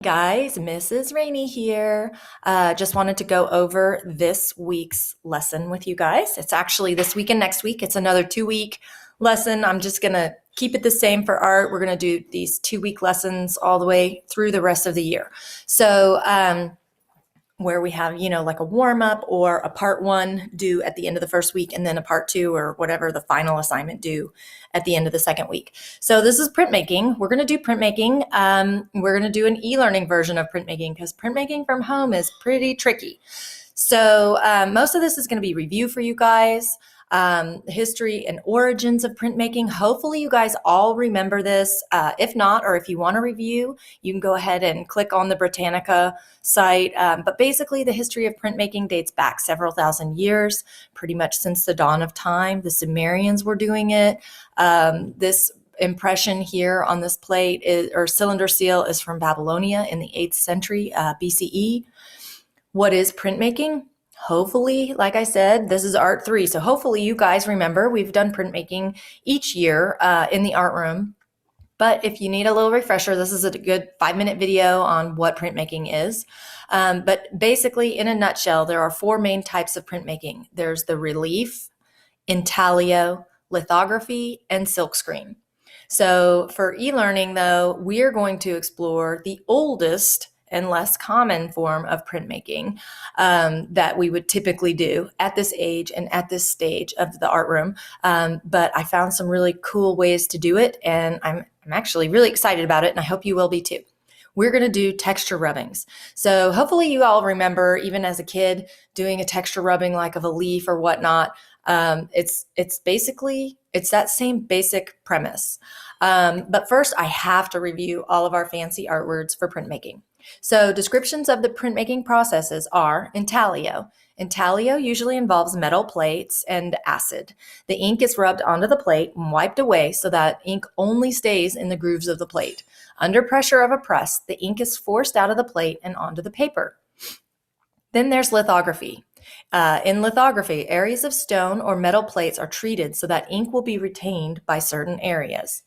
Guys, Mrs. Rainey here. Just wanted to go over this week's lesson with you guys. It's actually this week and next week. It's another 2-week lesson. I'm just going to keep it the same for art. We're going to do these 2-week lessons all the way through the rest of the year. So, where we have, like a warm up or a part 1 due at the end of the first week, and then a part 2 or whatever the final assignment due at the end of the second week. So this is printmaking. We're going to do printmaking. We're going to do an e-learning version of printmaking because printmaking from home is pretty tricky. So most of this is going to be review for you guys. The history and origins of printmaking. Hopefully you guys all remember this. If not, or if you want to review, you can go ahead and click on the Britannica site. But basically the history of printmaking dates back several thousand years, pretty much since the dawn of time. The Sumerians were doing it. This impression here on this plate or cylinder seal is from Babylonia in the 8th century BCE. What is printmaking? Hopefully, like I said, this is art 3. So hopefully you guys remember we've done printmaking each year in the art room. But if you need a little refresher, this is a good 5-minute video on what printmaking is. But basically, in a nutshell, there are 4 main types of printmaking. There's the relief, intaglio, lithography, and silkscreen. So for e-learning, though, we are going to explore the oldest and less common form of printmaking that we would typically do at this age and at this stage of the art room. But I found some really cool ways to do it, and I'm actually really excited about it, and I hope you will be too. We're going to do texture rubbings. So hopefully you all remember, even as a kid, doing a texture rubbing like of a leaf or whatnot. It's that same basic premise. But first, I have to review all of our fancy art words for printmaking. So descriptions of the printmaking processes are intaglio. Intaglio usually involves metal plates and acid. The ink is rubbed onto the plate and wiped away so that ink only stays in the grooves of the plate. Under pressure of a press, the ink is forced out of the plate and onto the paper. Then there's lithography. In lithography, areas of stone or metal plates are treated so that ink will be retained by certain areas.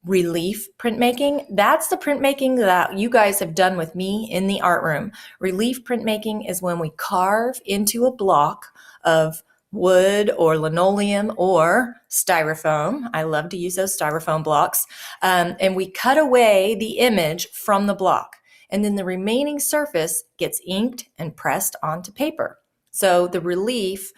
Relief printmaking, that's the printmaking that you guys have done with me in the art room. Relief printmaking is when we carve into a block of wood or linoleum or styrofoam. I love to use those styrofoam blocks. And we cut away the image from the block. And then the remaining surface gets inked and pressed onto paper. So the relief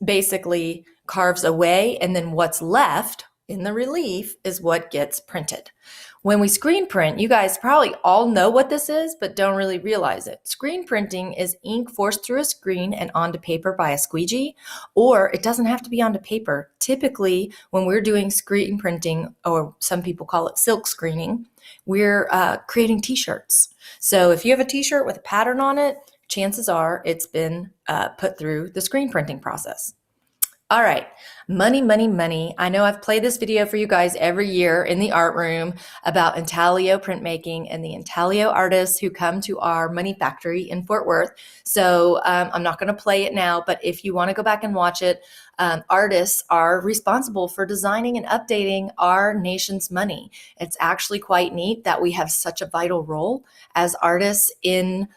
basically carves away, and then what's left in the relief is what gets printed. When we screen print, you guys probably all know what this is, but don't really realize it. Screen printing is ink forced through a screen and onto paper by a squeegee, or it doesn't have to be onto paper. Typically, when we're doing screen printing, or some people call it silk screening, we're creating t-shirts. So if you have a t-shirt with a pattern on it, chances are it's been put through the screen printing process. All right, money, money, money. I know I've played this video for you guys every year in the art room about intaglio printmaking and the intaglio artists who come to our money factory in Fort Worth. So I'm not going to play it now, but if you want to go back and watch it, artists are responsible for designing and updating our nation's money. It's actually quite neat that we have such a vital role as artists in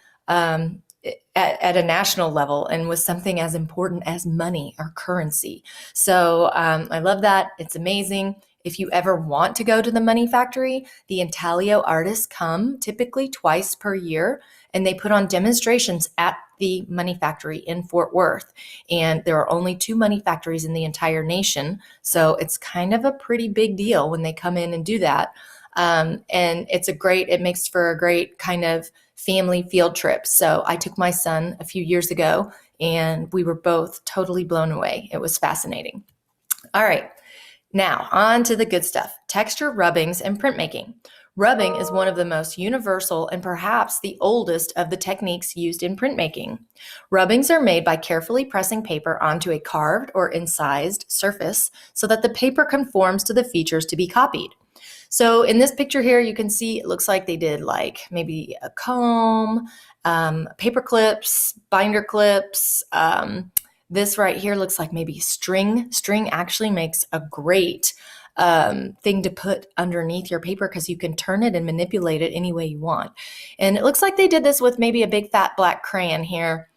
at a national level and with something as important as money or currency. So I love that. It's amazing. If you ever want to go to the money factory, the intaglio artists come typically twice per year, and they put on demonstrations at the money factory in Fort Worth. And there are only 2 money factories in the entire nation. So it's kind of a pretty big deal when they come in and do that. And it makes for a great kind of family field trip. So I took my son a few years ago, and we were both totally blown away. It was fascinating. All right, now on to the good stuff. Texture rubbings and printmaking. Rubbing is one of the most universal and perhaps the oldest of the techniques used in printmaking. Rubbings are made by carefully pressing paper onto a carved or incised surface so that the paper conforms to the features to be copied. So in this picture here, you can see it looks like they did like maybe a comb, paper clips, binder clips. This right here looks like maybe string. String actually makes a great thing to put underneath your paper because you can turn it and manipulate it any way you want. And it looks like they did this with maybe a big fat black crayon here.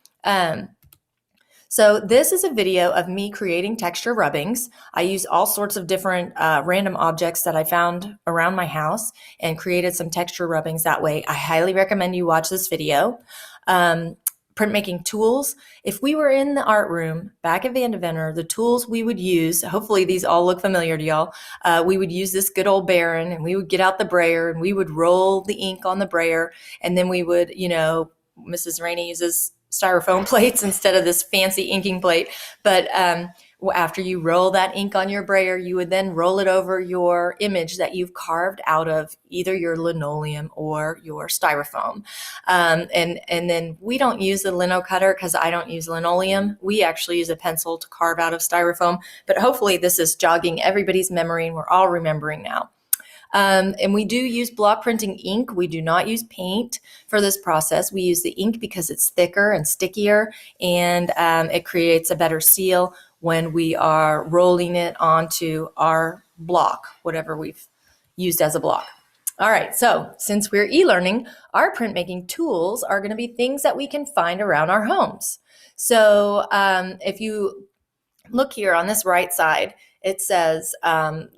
So this is a video of me creating texture rubbings. I used all sorts of different random objects that I found around my house and created some texture rubbings that way. I highly recommend you watch this video. Printmaking tools. If we were in the art room back at Vandeventer, the tools we would use, hopefully these all look familiar to y'all, we would use this good old Baron, and we would get out the brayer and we would roll the ink on the brayer, and then we would, Mrs. Rainey uses styrofoam plates instead of this fancy inking plate. But after you roll that ink on your brayer, you would then roll it over your image that you've carved out of either your linoleum or your styrofoam. And then we don't use the lino cutter because I don't use linoleum. We actually use a pencil to carve out of styrofoam. But hopefully this is jogging everybody's memory and we're all remembering now. And we do use block printing ink. We do not use paint for this process. We use the ink because it's thicker and stickier, and it creates a better seal when we are rolling it onto our block, whatever we've used as a block. All right, so since we're e-learning, our printmaking tools are going to be things that we can find around our homes. So if you look here on this right side, it says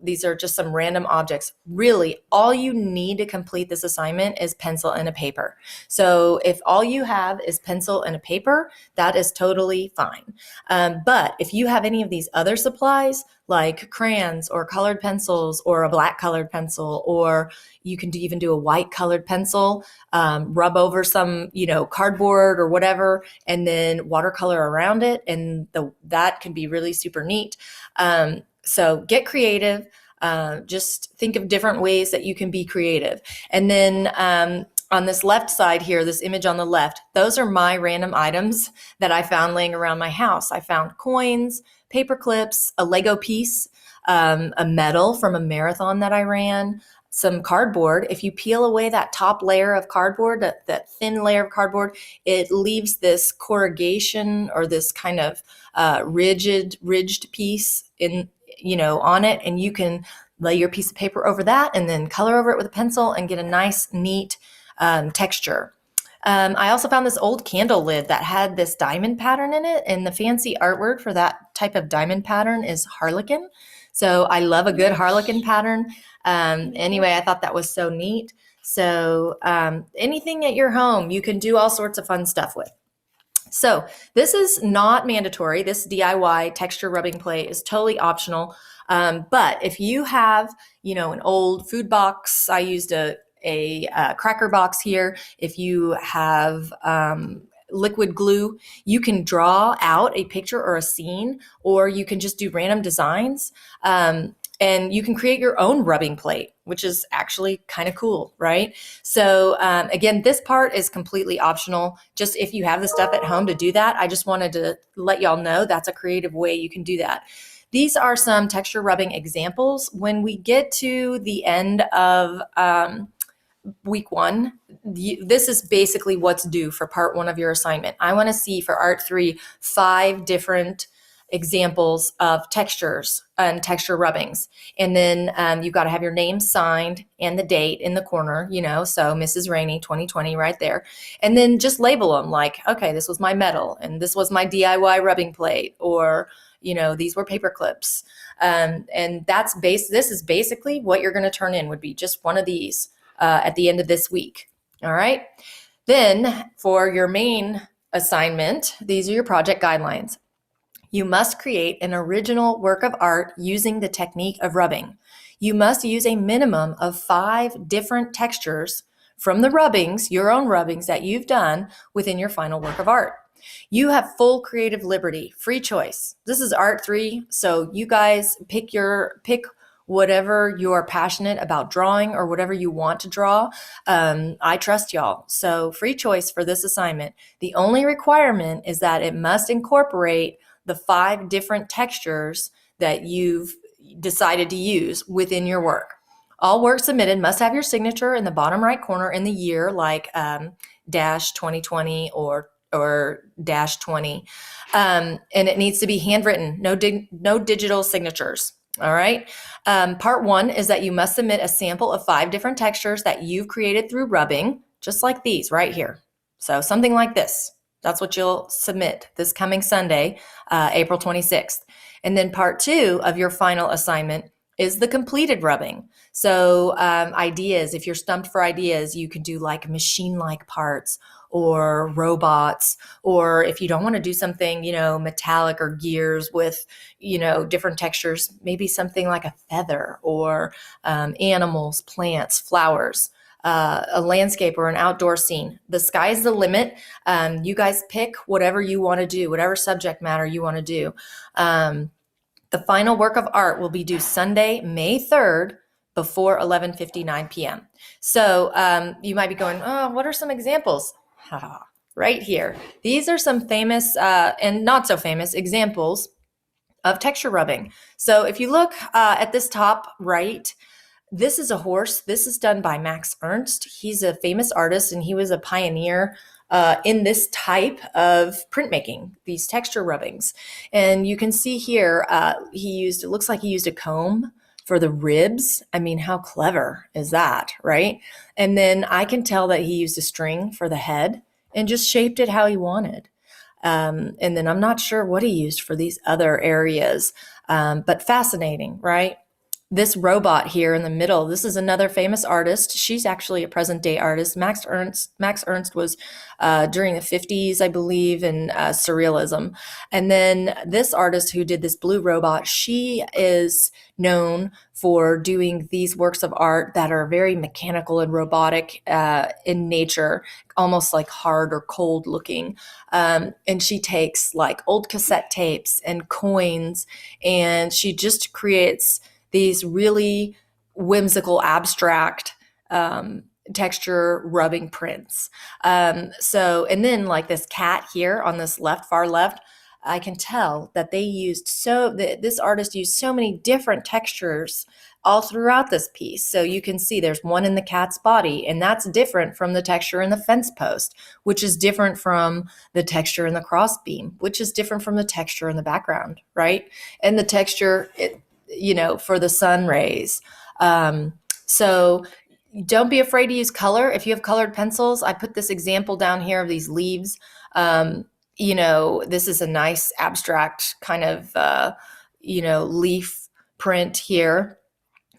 these are just some random objects. Really, all you need to complete this assignment is pencil and a paper. So if all you have is pencil and a paper, that is totally fine. But if you have any of these other supplies, like crayons or colored pencils or a black colored pencil, or you can even do a white colored pencil, rub over some, cardboard or whatever, and then watercolor around it. And that can be really super neat. So get creative. Just think of different ways that you can be creative. And then on this left side here, this image on the left, those are my random items that I found laying around my house. I found coins, paper clips, a Lego piece, a medal from a marathon that I ran, some cardboard. If you peel away that top layer of cardboard, that thin layer of cardboard, it leaves this corrugation or this kind of ridged piece on it, and you can lay your piece of paper over that and then color over it with a pencil and get a nice, neat texture. I also found this old candle lid that had this diamond pattern in it, and the fancy art word for that type of diamond pattern is harlequin. So I love a good harlequin pattern. Anyway, I thought that was so neat. So anything at your home, you can do all sorts of fun stuff with. So this is not mandatory. This DIY texture rubbing plate is totally optional. But if you have, an old food box, I used a cracker box here. If you have liquid glue, you can draw out a picture or a scene, or you can just do random designs. And you can create your own rubbing plate, which is actually kind of cool, right? So again, this part is completely optional. Just if you have the stuff at home to do that, I just wanted to let y'all know that's a creative way you can do that. These are some texture rubbing examples. When we get to the end of week 1, this is basically what's due for part 1 of your assignment. I want to see for Art 3, 5 different examples of textures and texture rubbings. And then you've got to have your name signed and the date in the corner, so Mrs. Rainey 2020 right there. And then just label them like, okay, this was my medal and this was my DIY rubbing plate, or, these were paper clips. And this is basically what you're going to turn in, would be just one of these at the end of this week. All right. Then for your main assignment, these are your project guidelines. You must create an original work of art using the technique of rubbing. You must use a minimum of 5 different textures from the rubbings, your own rubbings that you've done within your final work of art. You have full creative liberty, free choice. This is Art 3, so you guys pick whatever you're passionate about drawing or whatever you want to draw. I trust y'all. So free choice for this assignment. The only requirement is that it must incorporate the 5 different textures that you've decided to use within your work. All work submitted must have your signature in the bottom right corner in the year, like dash 2020 or dash 20. And it needs to be handwritten, no digital signatures. All right. Part 1 is that you must submit a sample of 5 different textures that you've created through rubbing, just like these right here. So something like this. That's what you'll submit this coming Sunday, April 26th. And then part 2 of your final assignment is the completed rubbing. So ideas, if you're stumped for ideas, you can do like machine-like parts or robots, or if you don't want to do something, metallic or gears with, different textures, maybe something like a feather or animals, plants, flowers. A landscape or an outdoor scene. The sky's the limit. You guys pick whatever you want to do, whatever subject matter you want to do. The final work of art will be due Sunday, May 3rd, before 11:59 p.m. So you might be going, oh, what are some examples? Right here. These are some famous and not so famous examples of texture rubbing. So if you look at this top right, this is a horse. This is done by Max Ernst. He's a famous artist and he was a pioneer in this type of printmaking, these texture rubbings. And you can see here, it looks like he used a comb for the ribs. I mean, how clever is that, right? And then I can tell that he used a string for the head and just shaped it how he wanted. And then I'm not sure what he used for these other areas, but fascinating, right? This robot here in the middle, this is another famous artist. She's actually a present day artist. Max Ernst was during the 50s, I believe, in surrealism. And then this artist who did this blue robot, she is known for doing these works of art that are very mechanical and robotic in nature, almost like hard or cold looking. And she takes like old cassette tapes and coins, and she just creates these really whimsical, abstract texture rubbing prints. And then like this cat here on this far left, I can tell that this artist used so many different textures all throughout this piece. So you can see there's one in the cat's body, and that's different from the texture in the fence post, which is different from the texture in the crossbeam, which is different from the texture in the background, right? And the texture, for the sun rays. So don't be afraid to use color. If you have colored pencils, I put this example down here of these leaves. This is a nice abstract kind of, leaf print here.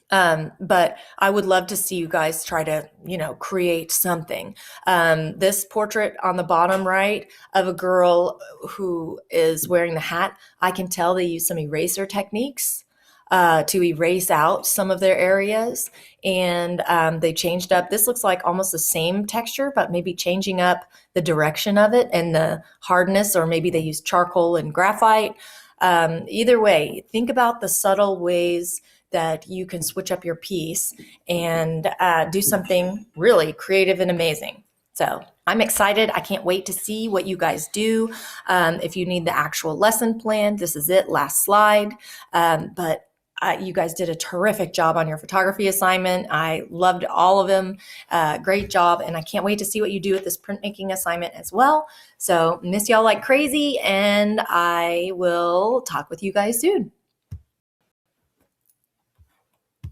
But I would love to see you guys try to, create something. This portrait on the bottom right of a girl who is wearing the hat, I can tell they use some eraser techniques to erase out some of their areas. And they changed up. This looks like almost the same texture, but maybe changing up the direction of it and the hardness, or maybe they used charcoal and graphite. Either way, think about the subtle ways that you can switch up your piece and do something really creative and amazing. So I'm excited. I can't wait to see what you guys do. If you need the actual lesson plan, this is it, last slide. But you guys did a terrific job on your photography assignment. I loved all of them. Great job. And I can't wait to see what you do with this printmaking assignment as well. So miss y'all like crazy, and I will talk with you guys soon.